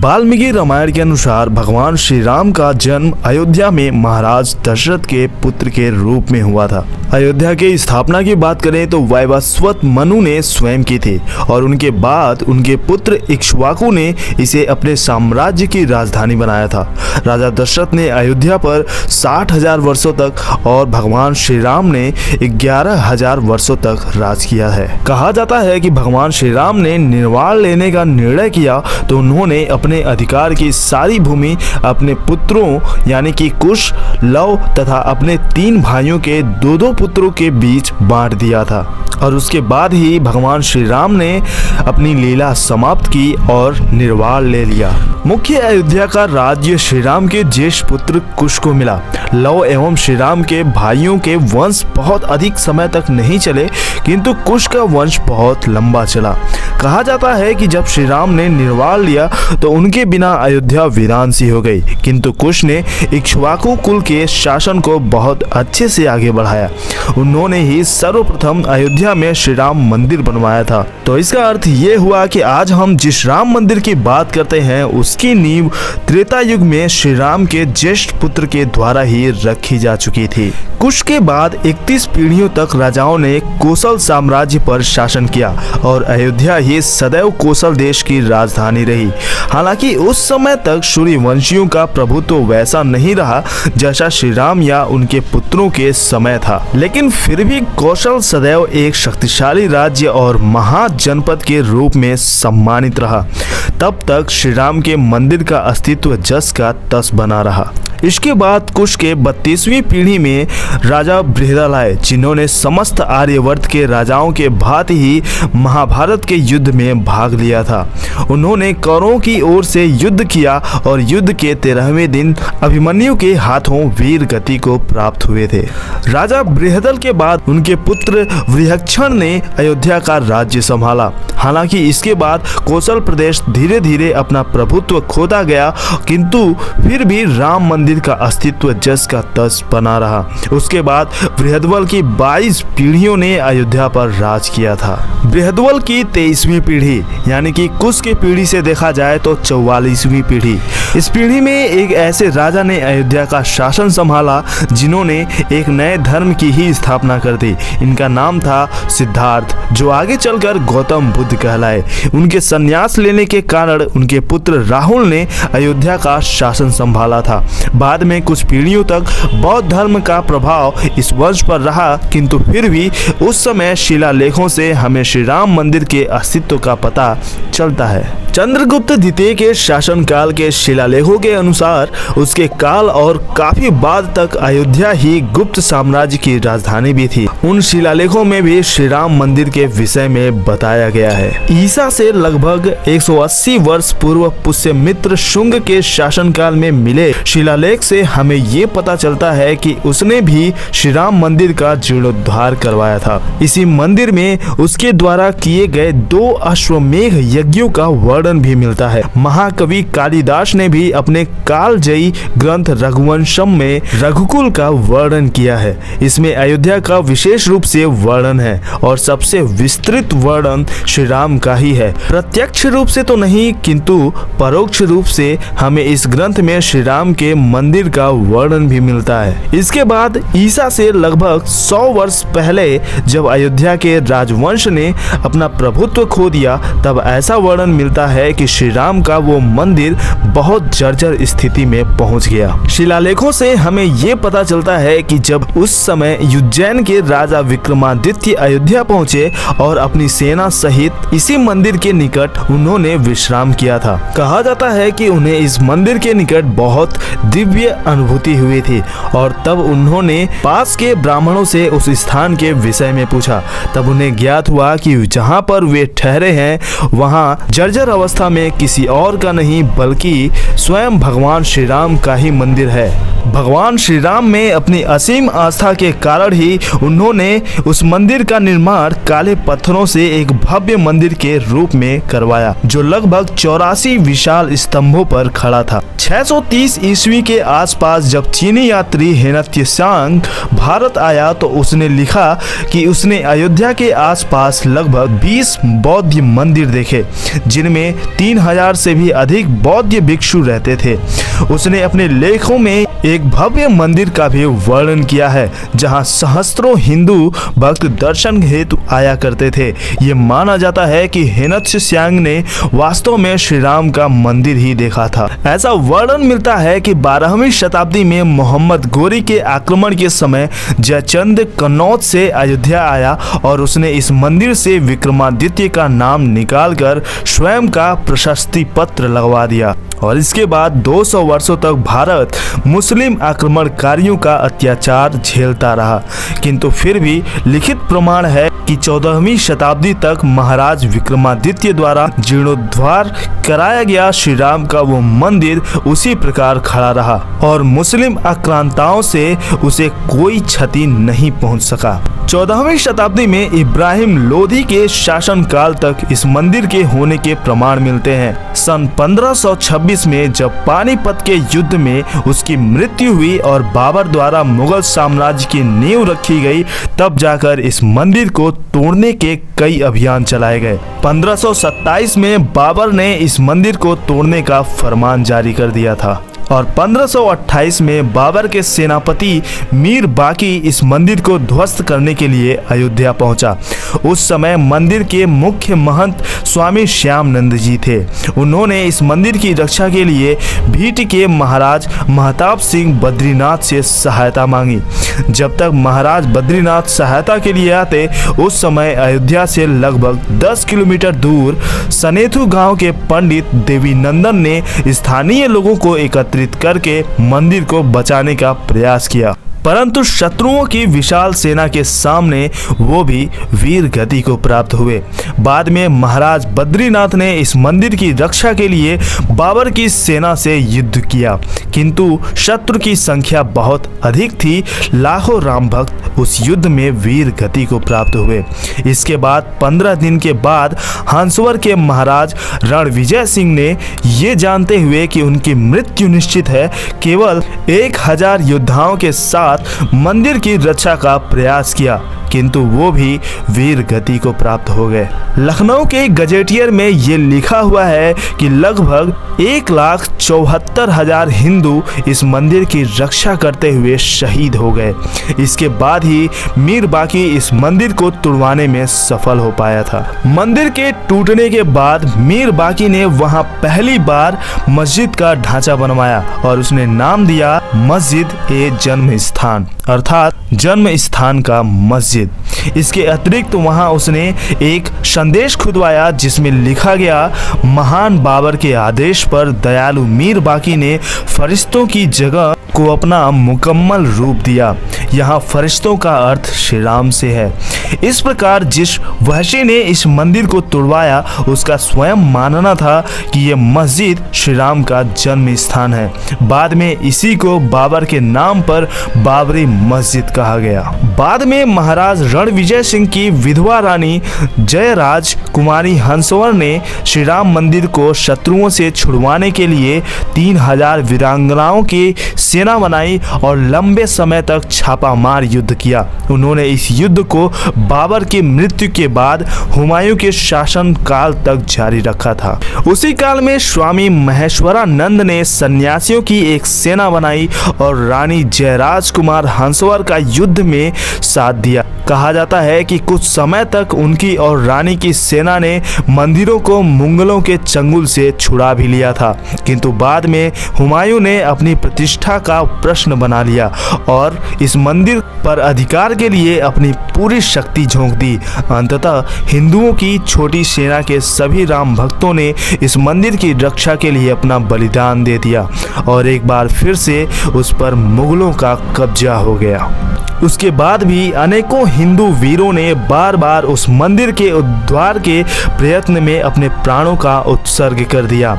वाल्मीकि रामायण के अनुसार भगवान श्री राम का जन्म अयोध्या में महाराज दशरथ के पुत्र के रूप में हुआ था। अयोध्या की स्थापना की बात करें तो वैवस्वत मनु ने स्वयं की थी और उनके बाद उनके पुत्र इक्ष्वाकु ने इसे अपने साम्राज्य की राजधानी बनाया था। राजा दशरथ ने अयोध्या पर 60,000 वर्षों तक और भगवान श्री राम ने 11,000 वर्षों तक राज किया है। कहा जाता है कि भगवान श्री राम ने निर्वाण लेने का निर्णय किया तो उन्होंने अपने अधिकार की सारी भूमि अपने पुत्रों यानी कि कुश, लव तथा अपने 3 भाइयों के 2-2 पुत्रों के बीच बांट दिया था और उसके बाद ही भगवान श्री राम ने अपनी लीला समाप्त की और निर्वाण ले लिया। मुख्य अयोध्या का राज्य श्री राम के ज्येष्ठ पुत्र कुश को मिला। लव एवं श्री राम के भाइयों के वंश बहुत अधिक समय तक नहीं चले, किंतु कुश का वंश बहुत लंबा चला। कहा जाता है कि जब श्री राम ने निर्वाण लिया तो उनके बिना अयोध्या वीरान सी हो गई, किंतु कुश ने इक्ष्वाकु कुल के शासन को बहुत अच्छे से आगे बढ़ाया। उन्होंने ही सर्वप्रथम अयोध्या में श्री राम मंदिर बनवाया था। तो इसका अर्थ ये हुआ कि आज हम जिस राम मंदिर की बात करते हैं उसकी नींव त्रेता युग में श्री राम के ज्येष्ठ पुत्र के द्वारा ही रखी जा चुकी थी। कुश के बाद 31 पीढ़ियों तक राजाओं ने कोसल साम्राज्य पर शासन किया और अयोध्या ही सदैव कोसल देश की राजधानी रही। हालांकि उस समय तक सूर्यवंशियों का प्रभुत्व वैसा नहीं रहा जैसा श्री राम या उनके पुत्रों के समय था, लेकिन फिर भी कौशल सदैव एक शक्तिशाली राज्य और महाजनपद के रूप में सम्मानित रहा। तब तक श्री राम के मंदिर का अस्तित्व जस का तस बना रहा। इसके बाद कुश के 32वीं पीढ़ी में राजा बृहदल आए, जिन्होंने समस्त आर्यवर्त के राजाओं के भांति ही महाभारत के युद्ध में भाग लिया था। उन्होंने कौरवों की ओर से युद्ध किया और युद्ध के 13वें दिन अभिमन्यु के हाथों वीर गति को प्राप्त हुए थे। राजा बृहदल के बाद उनके पुत्र वृहक्षण ने अयोध्या का राज्य संभाला। हालांकि इसके बाद कोसल प्रदेश धीरे धीरे अपना प्रभुत्व खोता गया, किंतु फिर भी राम मंदिर का अस्तित्व जस का तस बना रहा। उसके बाद बृहद्वल की 22 पीढ़ियों ने अयोध्या पर राज किया था। बृहद्वल की 23वीं पीढ़ी यानी कि कुश की पीढ़ी से देखा जाए तो 44वीं पीढ़ी। इस पीढ़ी में एक ऐसे राजा ने अयोध्या का शासन संभाला जिन्होंने एक नए धर्म की ही स्थापना कर दी। इनका नाम था सिद्धार्थ, जो आगे चलकर गौतम बुद्ध कहलाए। उनके संन्यास लेने के कारण उनके पुत्र राहुल ने अयोध्या का शासन संभाला था। बाद में कुछ पीढ़ियों तक बौद्ध धर्म का प्रभाव इस वंश पर रहा, किंतु फिर भी उस समय शिलालेखों से हमें श्री राम मंदिर के अस्तित्व का पता चलता है। चंद्रगुप्त द्वितीय के शासनकाल के शिलालेखों के अनुसार उसके काल और काफी बाद तक अयोध्या ही गुप्त साम्राज्य की राजधानी भी थी। उन शिलालेखों में भी श्री राम मंदिर के विषय में बताया गया है। ईसा से लगभग 180 वर्ष पूर्व पुष्यमित्र शुंग के शासनकाल में मिले शिलालेख से हमें ये पता चलता है कि उसने भी श्री राम मंदिर का जीर्णोद्धार करवाया था। इसी मंदिर में उसके द्वारा किए गए 2 अश्वमेघ यज्ञों का वर्णन भी मिलता है। महाकवि कालिदास ने भी अपने कालजयी ग्रंथ रघुवंशम में रघुकुल का वर्णन किया है। इसमें अयोध्या का विशेष रूप से वर्णन है और सबसे विस्तृत वर्णन श्री राम का ही है। प्रत्यक्ष रूप से तो नहीं, किंतु परोक्ष रूप से हमें इस ग्रंथ में श्री राम के मंदिर का वर्णन भी मिलता है। इसके बाद ईसा से लगभग 100 वर्ष पहले जब अयोध्या के राजवंश ने अपना प्रभुत्व खो दिया, तब ऐसा वर्णन मिलता है कि श्री राम का वो मंदिर बहुत जर्जर स्थिति में पहुंच गया। शिलालेखों से हमें ये पता चलता है कि जब उस समय उज्जैन के राजा विक्रमादित्य अयोध्या पहुंचे और अपनी सेना सहित इसी मंदिर के निकट उन्होंने विश्राम किया था। कहा जाता है कि उन्हें इस मंदिर के निकट बहुत दिव्य अनुभूति हुई थी और तब उन्होंने पास के ब्राह्मणों से उस स्थान के विषय में पूछा। तब उन्हें ज्ञात हुआ कि जहाँ पर वे ठहरे हैं वहाँ जर्जर अवस्था में किसी और का नहीं बल्कि स्वयं भगवान श्री राम का ही मंदिर है। भगवान श्री राम में अपनी असीम आस्था के कारण ही उन्होंने उस मंदिर का निर्माण काले पत्थरों से एक भव्य मंदिर के रूप में करवाया, जो लगभग 84 विशाल स्तंभों पर खड़ा था। 630 ईस्वी के आसपास जब चीनी यात्री हेनत्सांग भारत आया तो उसने लिखा कि उसने अयोध्या के आसपास लगभग 20 बौद्ध मंदिर देखे, जिनमें में 3000 से भी अधिक बौद्ध भिक्षु रहते थे। उसने अपने लेखों में एक भव्य मंदिर का भी वर्णन किया है जहां सहस्त्रों हिंदू भक्त दर्शन हेतु आया करते थे। ये माना जाता है कि हेनत्सियांग ने वास्तव में श्री राम का मंदिर ही देखा था। ऐसा वर्णन मिलता है कि 12वीं शताब्दी में मोहम्मद गोरी के आक्रमण के समय जयचंद कन्नौज से अयोध्या आया और उसने इस मंदिर से विक्रमादित्य का नाम निकालकर स्वयं का प्रशस्ति पत्र लगवा दिया और इसके बाद 200 वर्षों तक भारत मुस्लिम आक्रमणकारियों का अत्याचार झेलता रहा। किंतु फिर भी लिखित प्रमाण है कि 14वीं शताब्दी तक महाराज विक्रमादित्य द्वारा जीर्णोद्धार कराया गया श्री राम का वो मंदिर उसी प्रकार खड़ा रहा और मुस्लिम आक्रांताओं से उसे कोई क्षति नहीं पहुंच सका। 14वीं शताब्दी में इब्राहिम लोदी के शासनकाल तक इस मंदिर के होने के प्रमाण मिलते हैं। सन 1526 में जब पानीपत के युद्ध में उसकी मृत्यु हुई और बाबर द्वारा मुगल साम्राज्य की नींव रखी गई, तब जाकर इस मंदिर को तोड़ने के कई अभियान चलाए गए। 1527 में बाबर ने इस मंदिर को तोड़ने का फरमान जारी कर दिया था और 1528 में बाबर के सेनापति मीर बाकी इस मंदिर को ध्वस्त करने के लिए अयोध्या पहुंचा। उस समय मंदिर के मुख्य महंत स्वामी श्यामनंद जी थे। उन्होंने इस मंदिर की रक्षा के लिए भीट के महाराज महताब सिंह बद्रीनाथ से सहायता मांगी। जब तक महाराज बद्रीनाथ सहायता के लिए आते, उस समय अयोध्या से लगभग 10 किलोमीटर दूर सनेथु गांव के पंडित देवीनंदन ने स्थानीय लोगों को एकत्रित करके मंदिर को बचाने का प्रयास किया, परंतु शत्रुओं की विशाल सेना के सामने वो भी वीर गति को प्राप्त हुए। बाद में महाराज बद्रीनाथ ने इस मंदिर की रक्षा के लिए बाबर की सेना से युद्ध किया, किंतु शत्रु की संख्या बहुत अधिक थी। लाखों राम भक्त उस युद्ध में वीर गति को प्राप्त हुए। इसके बाद 15 दिन के बाद हंसवर के महाराज रणविजय सिंह ने ये जानते हुए कि उनकी मृत्यु निश्चित है, केवल 1000 योद्धाओं के साथ मंदिर की रक्षा का प्रयास किया, किंतु वो भी वीर गति को प्राप्त हो गए। लखनऊ के गजेटियर में ये लिखा हुआ है कि लगभग 1,74,000 हिंदू इस मंदिर की रक्षा करते हुए शहीद हो गए। इसके बाद ही मीर बाकी इस मंदिर को तुड़वाने में सफल हो पाया था। मंदिर के टूटने के बाद मीर बाकी ने वहां पहली बार मस्जिद का ढांचा बनवाया और उसने नाम दिया मस्जिद ए जन्म स्थान, अर्थात जन्म स्थान का मस्जिद। इसके अतिरिक्त वहां उसने एक संदेश खुदवाया जिसमें लिखा गया, महान बाबर के आदेश पर दयालु मीर बाकी ने फरिश्तों की जगह को अपना मुकम्मल रूप दिया। यहाँ फरिश्तों का अर्थ श्री राम से है। इस प्रकार जिस वहशी ने इस मंदिर को तुड़वाया उसका स्वयं मानना था कि यह मस्जिद श्री राम का जन्म स्थान है। बाद में इसी को बाबर के नाम पर बाबरी मस्जिद कहा गया। बाद में महाराज रणविजय सिंह की विधवा रानी जयराज कुमारी हंसवर ने श्री राम मंदिर को शत्रुओं से छुड़वाने के लिए 3000 वीरांगनाओं की सेना बनाई और लंबे समय तक छापामार युद्ध किया। उन्होंने इस युद्ध को बाबर की मृत्यु के बाद हुमायूं के शासन काल तक जारी रखा था। उसी काल में स्वामी महेश्वरानंद ने सन्यासियों की एक सेना बनाई और रानी जयराज कुमार हंसवर का युद्ध में साथ दिया। कहा जाता है कि कुछ समय तक उनकी और रानी की सेना ने मंदिरों को मुगलों के चंगुल से छुड़ा भी लिया था, किंतु बाद में हुमायूं ने अपनी प्रतिष्ठा का प्रश्न बना लिया और इस मंदिर पर अधिकार के लिए अपनी पूरी शक्ति झोंक दी। अंततः हिंदुओं की छोटी सेना के सभी राम भक्तों ने इस मंदिर की रक्षा के लिए अपना बलिदान दे दिया और एक बार फिर से उस पर मुगलों का कब्जा हो गया। उसके बाद भी अनेकों हिंदू वीरों ने बार बार उस मंदिर के उद्धार के प्रयत्न में अपने प्राणों का उत्सर्ग कर दिया।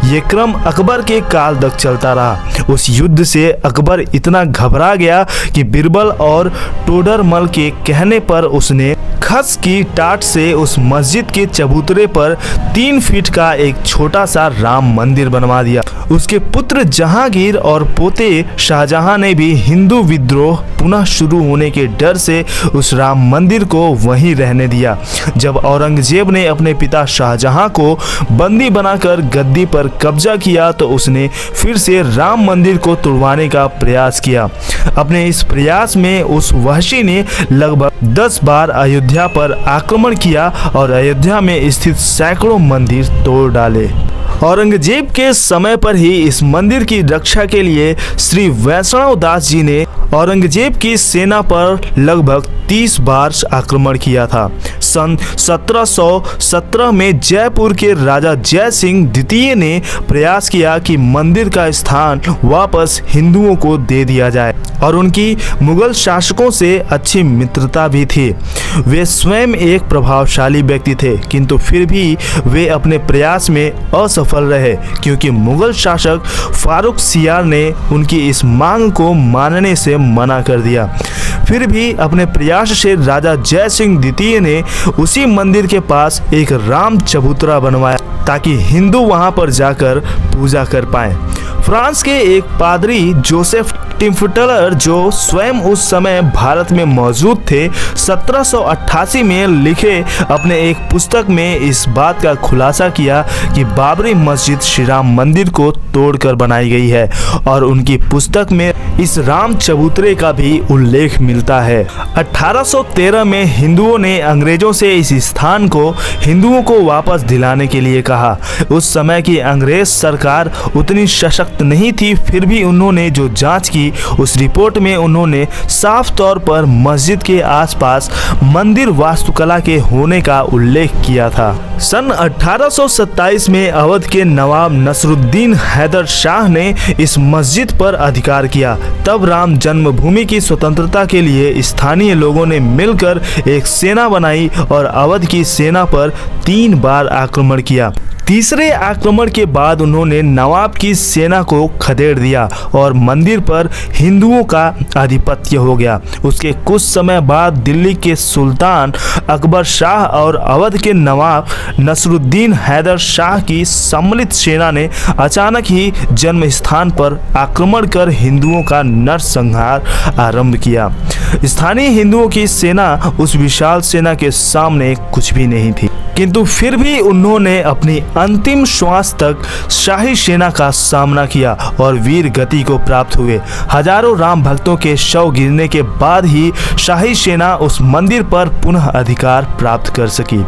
ये क्रम अकबर के काल तक चलता रहा। उस युद्ध से अकबर इतना घबरा गया कि बिरबल और टोडरमल के कहने पर उसने खस की टाट से उस मस्जिद के चबूतरे पर 3 फीट का एक छोटा सा राम मंदिर बनवा दिया। उसके पुत्र जहांगीर और पोते शाहजहां ने भी हिंदू विद्रोह पुनः शुरू शुरू होने के डर से उस राम मंदिर को वहीं रहने दिया। जब औरंगजेब ने अपने पिता शाहजहां को बंदी बनाकर गद्दी पर कब्जा किया तो उसने फिर से राम मंदिर को तुड़वाने का प्रयास किया। अपने इस प्रयास में उस वहशी ने लगभग 10 बार अयोध्या पर आक्रमण किया और अयोध्या में स्थित सैकड़ों मंदिर तोड़ डाले। औरंगजेब के समय पर ही इस मंदिर की रक्षा के लिए श्री वैष्णव दास जी ने औरंगजेब की सेना पर लगभग 30 बार आक्रमण किया था। सन 1717 में जयपुर के राजा जय सिंह द्वितीय ने प्रयास किया कि मंदिर का स्थान वापस हिंदुओं को दे दिया जाए और उनकी मुगल शासकों से अच्छी मित्रता भी थी। वे स्वयं एक प्रभावशाली व्यक्ति थे, किंतु फिर भी वे अपने प्रयास में असफल रहे क्योंकि मुगल शासक फारूक सियार ने उनकी इस मांग को मानने से मना कर दिया। फिर भी अपने प्रयास से राजा जय सिंह द्वितीय ने उसी मंदिर के पास एक राम चबूतरा बनवाया ताकि हिंदू वहां पर जाकर पूजा कर पाएं। फ्रांस के एक पादरी जोसेफ टिम्फटलर जो स्वयं उस समय भारत में मौजूद थे, 1788 में लिखे अपने एक पुस्तक में इस बात का खुलासा किया कि बाबरी मस्जिद श्री राम मंदिर को तोड़कर बनाई गई है और उनकी पुस्तक में इस राम चबूतरे का भी उल्लेख मिलता है। 1813 में हिंदुओं ने अंग्रेजों से इस स्थान को हिंदुओं को वापस दिलाने के लिए कहा। उस समय की अंग्रेज सरकार उतनी सशक्त नहीं थी, फिर भी उन्होंने जो जांच की उस रिपोर्ट में उन्होंने साफ तौर पर मस्जिद के आसपास मंदिर वास्तुकला के होने का उल्लेख किया था। सन 1827 में अवध के नवाब नसरुद्दीन हैदर शाह ने इस मस्जिद पर अधिकार किया। तब राम जन्मभूमि की स्वतंत्रता के लिए स्थानीय लोगों ने मिलकर एक सेना बनाई और अवध की सेना पर 3 बार आक्रमण किया। तीसरे आक्रमण के बाद उन्होंने नवाब की सेना को खदेड़ दिया और मंदिर पर हिंदुओं का आधिपत्य हो गया। उसके कुछ समय बाद दिल्ली के सुल्तान अकबर शाह और अवध के नवाब नसरुद्दीन हैदर शाह की सम्मिलित सेना ने अचानक ही जन्म स्थान पर आक्रमण कर हिंदुओं का नरसंहार आरंभ किया। स्थानीय हिंदुओं की सेना उस विशाल सेना के सामने कुछ भी नहीं थी, किंतु फिर भी उन्होंने अपनी अंतिम श्वास तक शाही सेना का सामना किया और वीर गति को प्राप्त हुए। हजारों राम भक्तों के शव गिरने के बाद ही शाही सेना उस मंदिर पर पुनः अधिकार प्राप्त कर सकी।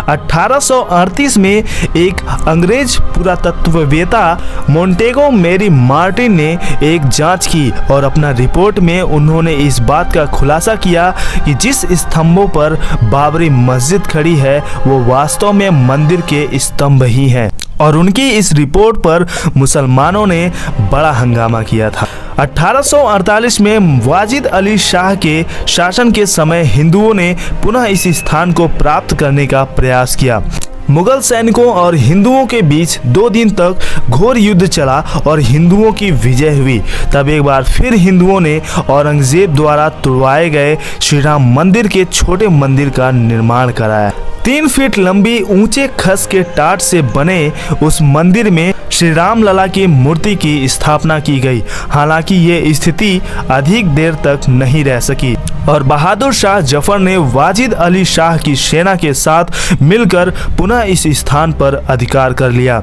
1838 में एक अंग्रेज पुरातत्ववेत्ता मोंटेगो मेरी मार्टिन ने एक जांच की और अपना रिपोर्ट में उन्होंने इस बात का खुलासा किया कि जिस स्तंभों पर बाबरी मस्जिद खड़ी है वो वास्तव में मंदिर के स्तंभ ही हैं और उनकी इस रिपोर्ट पर मुसलमानों ने बड़ा हंगामा किया था। 1848 में वाजिद अली शाह के शासन के समय हिंदुओं ने पुनः इस स्थान को प्राप्त करने का प्रयास किया। मुगल सैनिकों और हिंदुओं के बीच 2 दिन तक घोर युद्ध चला और हिंदुओं की विजय हुई। तब एक बार फिर हिंदुओं ने औरंगजेब द्वारा तुड़वाए गए श्री राम मंदिर के छोटे मंदिर का निर्माण कराया। 3 फीट लंबी ऊंचे खस के टाट से बने उस मंदिर में श्री राम लला की मूर्ति की स्थापना की गई। हालांकि ये स्थिति अधिक देर तक नहीं रह सकी और बहादुर शाह जफर ने वाजिद अली शाह की सेना के साथ मिलकर पुनः इस स्थान पर अधिकार कर लिया।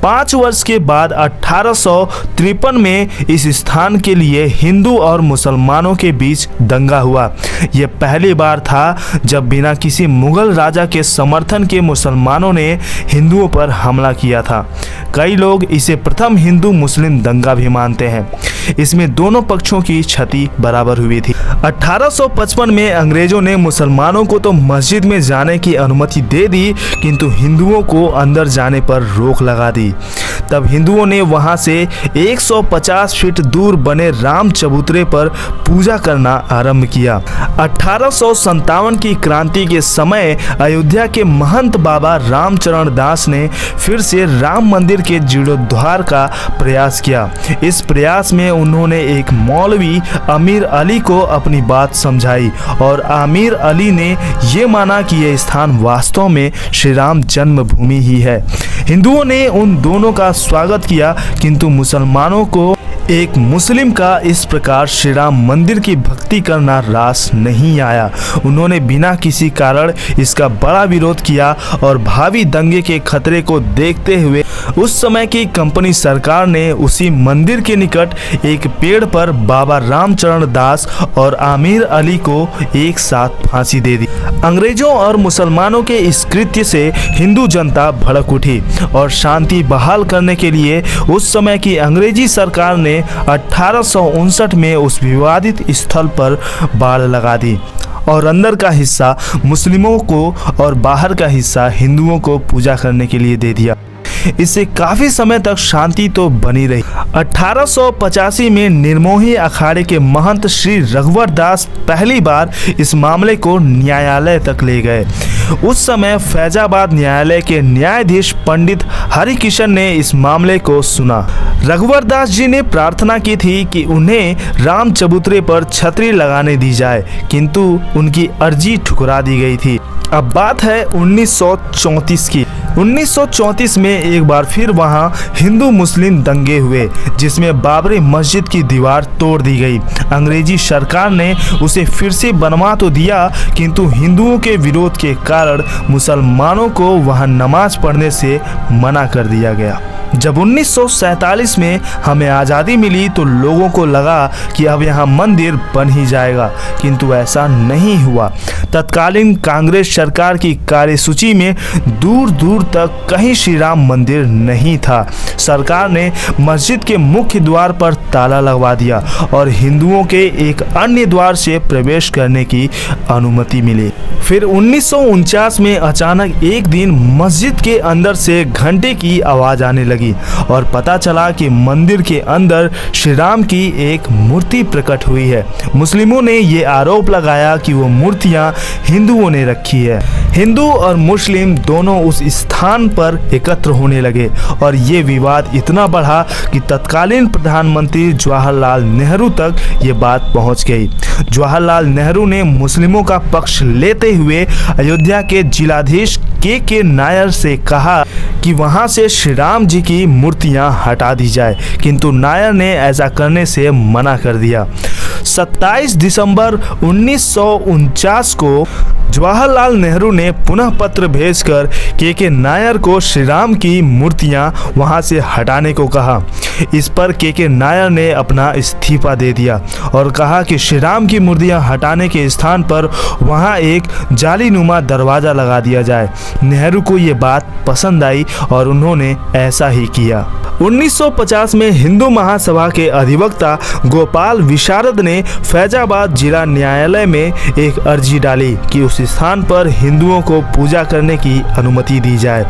5 वर्ष के बाद 1853 में इस स्थान के लिए हिंदू और मुसलमानों के बीच दंगा हुआ। यह पहली बार था जब बिना किसी मुगल राजा के समर्थन के मुसलमानों ने हिंदुओं पर हमला किया था। कई लोग इसे प्रथम हिंदू मुस्लिम दंगा भी मानते हैं। इसमें दोनों पक्षों की क्षति बराबर हुई थी। 1855 में अंग्रेजों ने मुसलमानों को तो मस्जिद में जाने की अनुमति दे दी, किंतु हिंदुओं को अंदर जाने पर रोक लगा दी। तब हिंदुओं ने वहां से 150 फीट दूर बने राम चबूतरे पर पूजा करना आरंभ किया। 1857 की क्रांति के समय अयोध्या के महंत बाबा रामचरण दास ने फिर से राम मंदिर के जीर्णोद्धार का प्रयास किया। इस प्रयास में उन्होंने एक मौलवी अमीर अली को अपनी बात समझाई और आमिर अली ने ये माना कि यह स्थान वास्तव में श्री राम जन्मभूमि ही है। हिंदुओं ने उन दोनों का स्वागत किया, किंतु मुसलमानों को एक मुस्लिम का इस प्रकार श्री राम मंदिर की भक्ति करना रास नहीं आया। उन्होंने बिना किसी कारण इसका बड़ा विरोध किया और भावी दंगे के खतरे को देखते हुए उस समय की कंपनी सरकार ने उसी मंदिर के निकट एक पेड़ पर बाबा रामचरण दास और आमिर अली को एक साथ फांसी दे दी। अंग्रेजों और मुसलमानों के इस कृत्य से हिंदू जनता भड़क उठी और शांति बहाल करने के लिए उस समय की अंग्रेजी सरकार ने 1859 में उस विवादित स्थल पर बाड़ लगा दी और अंदर का हिस्सा मुस्लिमों को और बाहर का हिस्सा हिंदुओं को पूजा करने के लिए दे दिया। इससे काफी समय तक शांति तो बनी रही। 1885 में निर्मोही अखाड़े के महंत श्री रघुवर दास पहली बार इस मामले को न्यायालय तक ले गए। उस समय फैजाबाद न्यायालय के न्यायाधीश पंडित हरिकिशन ने इस मामले को सुना। रघुवर दास जी ने प्रार्थना की थी कि उन्हें राम चबूतरे पर छतरी लगाने दी जाए, किंतु उनकी अर्जी ठुकरा दी गई थी। अब बात है 1934 की। 1934 में एक बार फिर वहां हिंदू मुस्लिम दंगे हुए, जिसमें बाबरी मस्जिद की दीवार तोड़ दी गई। अंग्रेजी सरकार ने उसे फिर से बनवा तो दिया, किंतु हिंदुओं के विरोध के कारण मुसलमानों को वहां नमाज पढ़ने से मना कर दिया गया। जब 1947 में हमें आज़ादी मिली तो लोगों को लगा कि अब यहाँ मंदिर बन ही जाएगा, किंतु ऐसा नहीं हुआ। तत्कालीन कांग्रेस सरकार की कार्यसूची में दूर दूर तक कहीं श्री राम मंदिर नहीं था। सरकार ने मस्जिद के मुख्य द्वार पर ताला लगवा दिया और हिंदुओं के एक अन्य द्वार से प्रवेश करने की अनुमति मिली। फिर 1949 में अचानक एक दिन मस्जिद के अंदर से घंटे की आवाज़ आने लगी और पता चला कि मंदिर के अंदर श्री राम की एक मूर्ति प्रकट हुई है। मुस्लिमों ने ये आरोप लगाया कि वो मूर्तियां हिंदुओं ने रखी है। हिंदू और मुस्लिम दोनों उस स्थान पर एकत्र होने लगे और ये विवाद इतना बढ़ा कि तत्कालीन प्रधानमंत्री जवाहरलाल नेहरू तक ये बात पहुंच गई। जवाहरलाल नेहरू ने मुस्लिमों का पक्ष लेते हुए अयोध्या के जिलाधीश के नायर से कहा कि वहां से श्री राम जी की मूर्तियां हटा दी जाए, किंतु नायर ने ऐसा करने से मना कर दिया। 27 दिसंबर 1949 को जवाहरलाल नेहरू ने पुनः पत्र भेजकर के नायर को श्री राम की मूर्तियां वहां से हटाने को कहा। इस पर के नायर ने अपना इस्तीफा दे दिया और कहा कि श्री राम की मूर्तियां हटाने के स्थान पर वहां एक जालीनुमा दरवाज़ा लगा दिया जाए। नेहरू को ये बात पसंद आई और उन्होंने ऐसा ही किया। 1950 में हिंदू महासभा के अधिवक्ता गोपाल विशारद ने फैजाबाद जिला न्यायालय में एक अर्जी डाली कि उस स्थान पर हिंदुओं को पूजा करने की अनुमति दी जाए।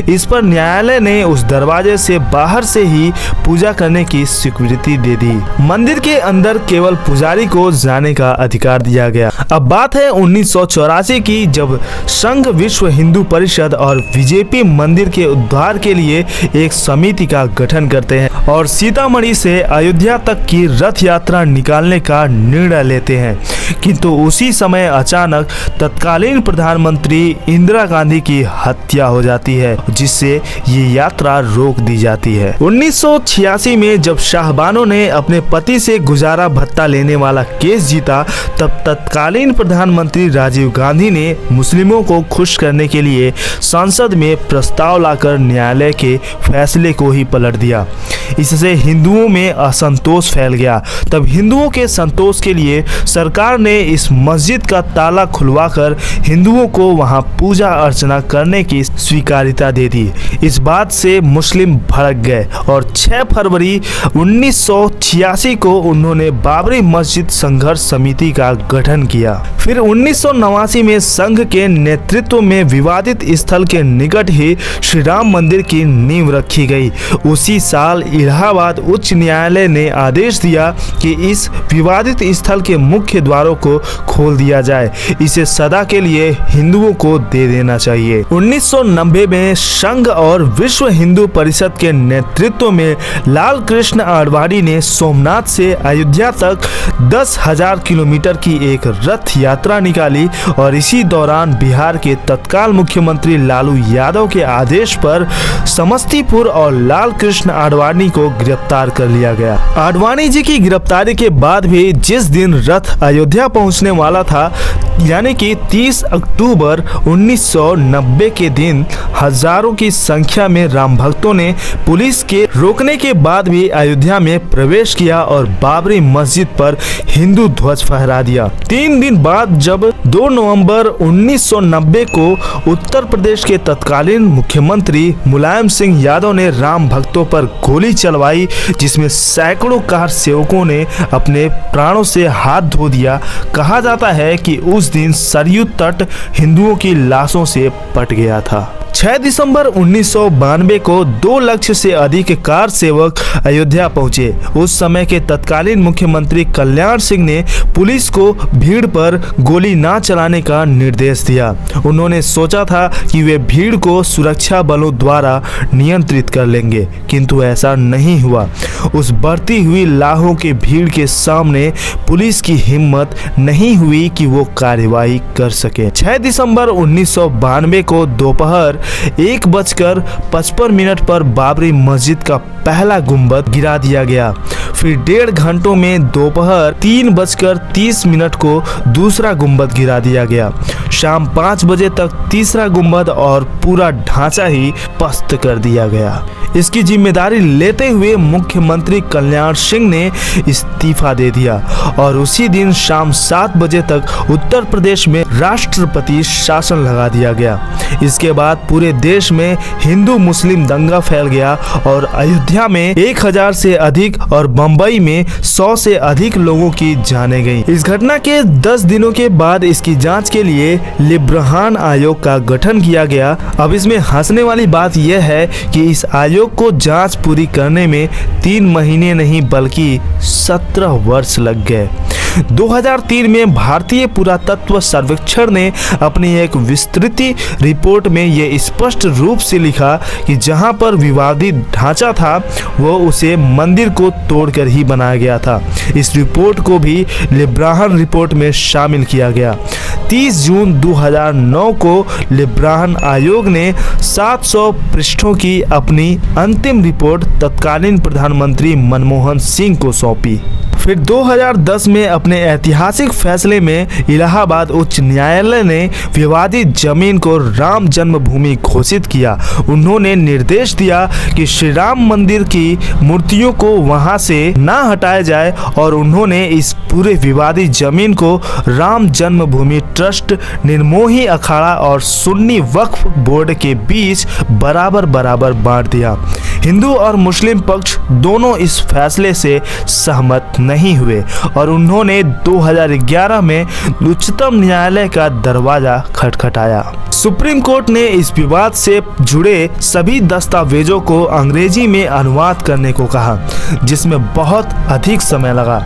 इस पर न्यायालय ने उस दरवाजे से बाहर से ही पूजा करने की स्वीकृति दे दी। मंदिर के अंदर केवल पुजारी को जाने का अधिकार दिया गया। अब बात है 1984 की, जब संघ विश्व हिंदू परिषद और बीजेपी मंदिर के उद्धार के लिए एक समिति का गठन करते हैं और सीतामढ़ी से अयोध्या तक की रथ यात्रा निकालने का निर्णय लेते हैं। किंतु उसी समय अचानक तत्कालीन प्रधानमंत्री इंदिरा गांधी की हत्या हो जाती है, जिससे ये यात्रा रोक दी जाती है। 1986 में जब शाहबानो ने अपने पति से गुजारा भत्ता लेने वाला केस जीता, तब तत्कालीन प्रधानमंत्री राजीव गांधी ने मुस्लिमों को खुश करने के लिए संसद में प्रस्ताव लाकर न्यायालय के फैसले को ही पलट दिया। इससे हिंदुओं में असंतोष फैल गया। तब हिंदुओं के संतोष के लिए सरकार ने इस मस्जिद का ताला खुलवाकर हिंदुओं को वहां पूजा अर्चना करने की स्वीकार्यता दे दी। इस बात से मुस्लिम भड़क गए और 6 फरवरी 1986 को उन्होंने बाबरी मस्जिद संघर्ष समिति का गठन किया। फिर 1989 में संघ के नेतृत्व में विवादित स्थल के निकट ही श्री राम मंदिर की नींव रखी गई। उसी साल इलाहाबाद उच्च न्यायालय ने आदेश दिया कि इस विवादित स्थल के मुख्य द्वारों को खोल दिया जाए, इसे सदा के लिए हिंदुओं को दे देना चाहिए। 1990 में संघ और विश्व हिंदू परिषद के नेतृत्व में लाल कृष्ण आडवाणी ने सोमनाथ से अयोध्या तक 10,000 किलोमीटर की एक रथ यात्रा निकाली और इसी दौरान बिहार के तत्काल मुख्यमंत्री लालू यादव के आदेश पर समस्तीपुर और लाल कृष्ण आडवाणी को गिरफ्तार कर लिया गया। आडवाणी जी की गिरफ्तारी के बाद भी जिस दिन रथ अयोध्या पहुंचने वाला था, यानी कि 30 अक्टूबर 1990 के दिन हजारों की संख्या में राम भक्तों ने पुलिस के रोकने के बाद भी अयोध्या में प्रवेश किया और बाबरी मस्जिद पर हिंदू ध्वज फहरा दिया। 3 दिन बाद जब 2 नवंबर 1990 को उत्तर प्रदेश के तत्कालीन मुख्यमंत्री मुलायम सिंह यादव ने राम भक्तों पर गोली चलवाई, जिसमें सैकड़ों कार सेवकों ने अपने प्राणों से हाथ धो दिया। कहा जाता है कि उस दिन सरयू तट हिंदुओं की लाशों से पट गया था। 6 दिसंबर 1992 को 2 लाख से अधिक कार सेवक अयोध्या पहुंचे। उस समय के तत्कालीन मुख्यमंत्री कल्याण सिंह ने पुलिस को भीड़ पर गोली ना चलाने का निर्देश दिया। उन्होंने सोचा था कि वे भीड़ को सुरक्षा बलों द्वारा नियंत्रित कर लेंगे, किंतु ऐसा नहीं हुआ। उस बढ़ती हुई लाखों की भीड़ के सामने पुलिस की हिम्मत नहीं हुई कि वो कार्यवाही कर सके। 6 दिसंबर 1992 को दोपहर 1:55 पर बाबरी मस्जिद का पहला गुंबद गिरा दिया गया। फिर 1.5 घंटों में दोपहर 3:30 को दूसरा गुंबद गिरा दिया गया। शाम 5 बजे तक तीसरा गुंबद और पूरा ढांचा ही पस्त कर दिया गया। इसकी जिम्मेदारी लेते हुए मुख्यमंत्री कल्याण सिंह ने इस्तीफा दे दिया और उसी दिन शाम 7 बजे तक उत्तर प्रदेश में राष्ट्रपति शासन लगा दिया गया। इसके बाद पूरे देश में हिंदू मुस्लिम दंगा फैल गया और अयोध्या में 1000 से अधिक और बंबई में 100 से अधिक लोगों की जानें गईं। इस घटना के 10 दिनों के बाद इसकी जांच के लिए लिब्रहान आयोग का गठन किया गया। अब इसमें हंसने वाली बात यह है कि इस आयोग को जांच पूरी करने में 3 महीने नहीं बल्कि 17 वर्ष लग गए। 2003 में भारतीय पुरातत्व सर्वेक्षण ने अपनी एक विस्तृत रिपोर्ट में ये स्पष्ट रूप से लिखा कि जहां पर विवादित ढांचा था वो उसे मंदिर को तोड़कर ही बनाया गया था। इस रिपोर्ट को भी लिब्रहान रिपोर्ट में शामिल किया गया। 30 जून 2009 को लिब्रहान आयोग ने 700 पृष्ठों की अपनी अंतिम रिपोर्ट तत्कालीन प्रधानमंत्री मनमोहन सिंह को सौंपी। फिर 2010 में अपने ऐतिहासिक फैसले में इलाहाबाद उच्च न्यायालय ने विवादित जमीन को राम जन्मभूमि घोषित किया। उन्होंने निर्देश दिया कि श्री राम मंदिर की मूर्तियों को वहां से ना हटाया जाए और उन्होंने इस पूरे विवादित जमीन को राम जन्मभूमि ट्रस्ट, निर्मोही अखाड़ा और सुन्नी वक्फ बोर्ड के बीच बराबर बांट दिया। हिंदू और मुस्लिम पक्ष दोनों इस फैसले से सहमत नहीं हुए और उन्होंने 2011 में उच्चतम न्यायालय का दरवाजा खटखटाया। सुप्रीम कोर्ट ने इस विवाद से जुड़े सभी दस्तावेजों को अंग्रेजी में अनुवाद करने को कहा, जिसमें बहुत अधिक समय लगा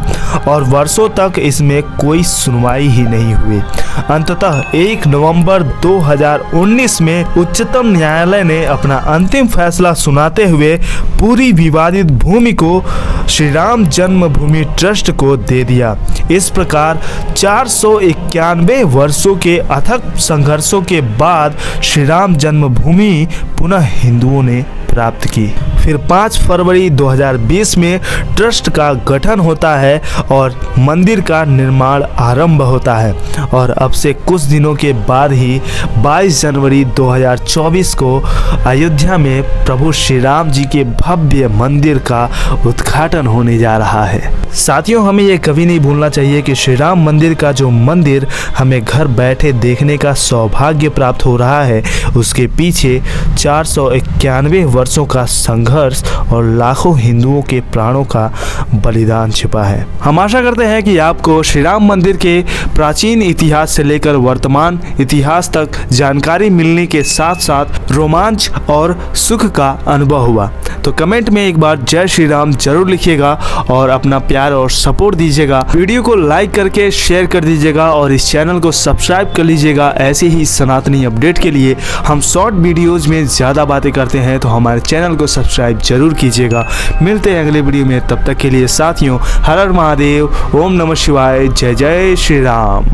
और वर्षों तक इसमें कोई सुनवाई ही नहीं हुई। अंततः 1 नवंबर 2019 में उच्चतम न्यायालय ने अपना अंतिम फैसला सुनाते हुए पूरी विवादित भूमि को श्री राम जन्मभूमि ट्रस्ट को दे दिया। इस प्रकार 491 वर्षों के अथक संघर्षों के बाद श्री राम जन्मभूमि पुनः हिंदुओं ने प्राप्त की। फिर 5 फरवरी 2020 में ट्रस्ट का गठन होता है और मंदिर का निर्माण आरंभ होता है और अब से कुछ दिनों के बाद ही 22 जनवरी 2024 को अयोध्या में प्रभु श्री राम जी के भव्य मंदिर का उद्घाटन होने जा रहा है। साथियों, हमें ये कभी नहीं भूलना चाहिए कि श्री राम मंदिर का जो मंदिर हमें घर बैठे देखने का सौभाग्य प्राप्त हो रहा है, उसके पीछे 491 वर्षों का संघर्ष और लाखों हिंदुओं के प्राणों का बलिदान छिपा है। हम आशा करते हैं कि आपको श्री राम मंदिर के प्राचीन इतिहास से लेकर वर्तमान इतिहास तक जानकारी मिलने के साथ साथ रोमांच और सुख का अनुभव हुआ। तो कमेंट में एक बार जय श्री राम जरूर लिखिएगा और अपना प्यार और सपोर्ट दीजिएगा। वीडियो को लाइक करके शेयर कर दीजिएगा और इस चैनल को सब्सक्राइब कर लीजिएगा। ऐसे ही सनातनी अपडेट के लिए हम शॉर्ट वीडियोज में ज़्यादा बातें करते हैं, तो हमारे चैनल को सब्सक्राइब जरूर कीजिएगा। मिलते हैं अगले वीडियो में, तब तक के लिए साथियों हर हर महादेव, ओम नमः शिवाय, जय जय श्री राम।